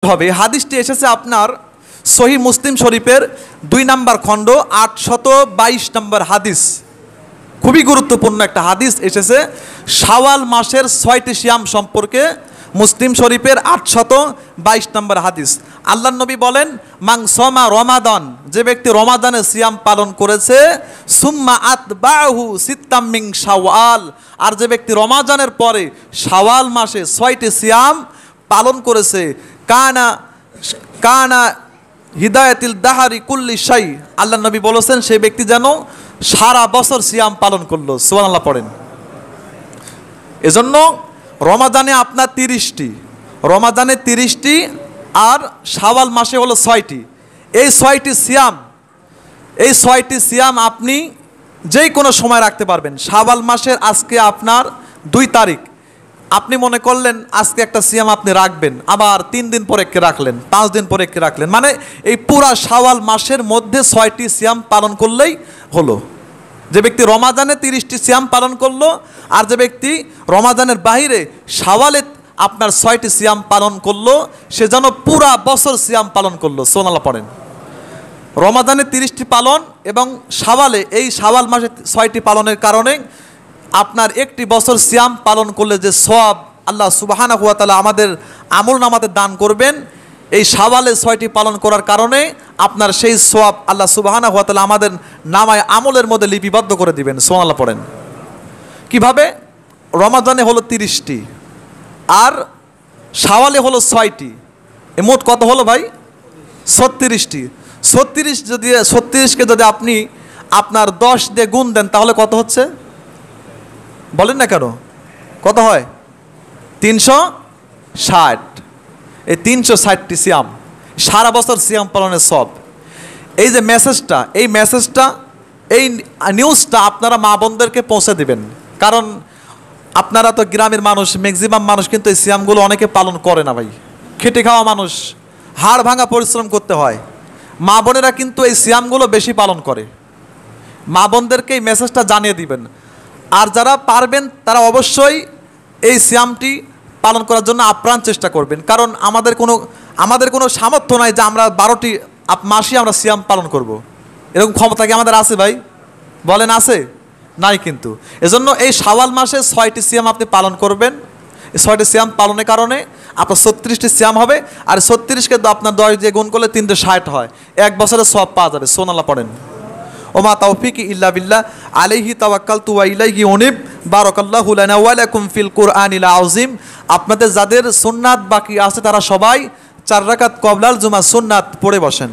হবে। হাদিসটি এসেছে আপনার সহি মুসলিম শরীফের 2 নম্বর খণ্ড 822 নম্বর হাদিস। খুবই গুরুত্বপূর্ণ একটা হাদিস এসেছে শাওয়াল মাসের 6টি সিয়াম সম্পর্কে। মুসলিম শরীফের 822 নম্বর হাদিস। আল্লাহর নবী বলেন, মান সমা রমাদান, যে ব্যক্তি রমাদানের সিয়াম পালন করেছে, সুম্মা আতবাহু সিত্তাম মিন শাওয়াল, আর যে ব্যক্তি রমাদানের পরে শাওয়াল মাসে 6টি সিয়াম পালন করেছে, কানা কানা হিদায়াতিল দাহারি কুল্লি শাই, আল্লাহর নবী বলেছেন সেই ব্যক্তি যেন সারা বছর সিয়াম পালন করলো। সুবহানাল্লাহ পড়েন। এজন্য রমাদানে আপনার 30টি, রমাদানে 30টি আর শাওয়াল মাসে হলো 6টি। এই 6টি সিয়াম আপনি যেই কোনো সময় রাখতে পারবেন। শাওয়াল মাসের আজকে আপনার 2 তারিখ, আপনি মনে করলেন আজকে একটা সিয়াম আপনি রাখবেন, আবার 3 দিন পরে একে রাখলেন, 5 দিন পরে একে রাখলেন, মানে এই পুরা শাওয়াল মাসের মধ্যে 6টি সিয়াম পালন করলেই হলো। যে ব্যক্তি রমাদানে 30টি সিয়াম পালন করলো, আর যে ব্যক্তি রমাদানের বাহিরে শাওয়ালে আপনার 6টি সিয়াম পালন করলো, সে যেন পুরা বছর সিয়াম পালন করলো। সুবহানাল্লাহ পড়েন। রমাদানে 30টি পালন এবং শাওয়ালে, এই শাওয়াল মাসে 6টি পালনের কারণে আপনার একটি বছর সিয়াম পালন করলে যে সওয়াব আল্লাহ সুবহানাহু ওয়া তাআলা আমাদের আমলনামাতে দান করবেন, এই শাওয়ালে 6টি পালন করার কারণে আপনার সেই সওয়াব আল্লাহ সুবহানাহু ওয়া তাআলা আমাদের নামায় আমলের মধ্যে লিপিবদ্ধ করে দিবেন। সুবহানাল্লাহ পড়েন। কিভাবে? রমাদানে হলো 30টি আর শাওয়ালে হলো 6টি, মোট কত হলো ভাই? 36টি। 36কে যদি আপনি আপনার 10 দিয়ে গুণ দেন তাহলে কত হচ্ছে বলেন না কেন? কত হয়? 360। এই 360টি সিয়াম, সারা বছর সিয়াম পালনের সব। এই যে মেসেজটা, এই নিউজটা আপনারা মা বোনদেরকে পৌঁছে দিবেন, কারণ আপনারা তো গ্রামের মানুষ, ম্যাক্সিমাম মানুষ কিন্তু এই সিয়ামগুলো অনেকে পালন করে না ভাই। খেটে খাওয়া মানুষ, হাড় ভাঙা পরিশ্রম করতে হয়। মা বোনেরা কিন্তু এই সিয়ামগুলো বেশি পালন করে। মা বোনদেরকে এই মেসেজটা জানিয়ে দিবেন। আর যারা পারবেন তারা অবশ্যই এই সিয়ামটি পালন করার জন্য আপ্রাণ চেষ্টা করবেন, কারণ আমাদের কোনো সামর্থ্য নাই যে আমরা 12টি মাসই আমরা সিয়াম পালন করব। এরকম ক্ষমতা কি আমাদের আছে ভাই? বলেন আছে? নাই কিন্তু। এজন্য এই শাওয়াল মাসে 6টি সিয়াম আপনি পালন করবেন। এই 6টি সিয়াম পালনের কারণে আপনার 36টি সিয়াম হবে, আর 36কে আপনার 10 দিয়ে গুণ করলে 360 হয়, 1 বছরের সওয়াব পাওয়া যাবে। সুবহানাল্লাহ পড়েন। ওমা তাওফিকি ইল্লা বিল্লাহ, আলাইহি তাওয়াক্কালতু ওয়া ইলাইহি উনিব। বারাকাল্লাহু লানা ওয়া লাকুম ফিল কুরআনিল আযীম। আপনাদের যাদের সুন্নাত বাকি আছে তারা সবাই 4 রাকাত কবলাল জুমা সুন্নাত পড়ে বসেন।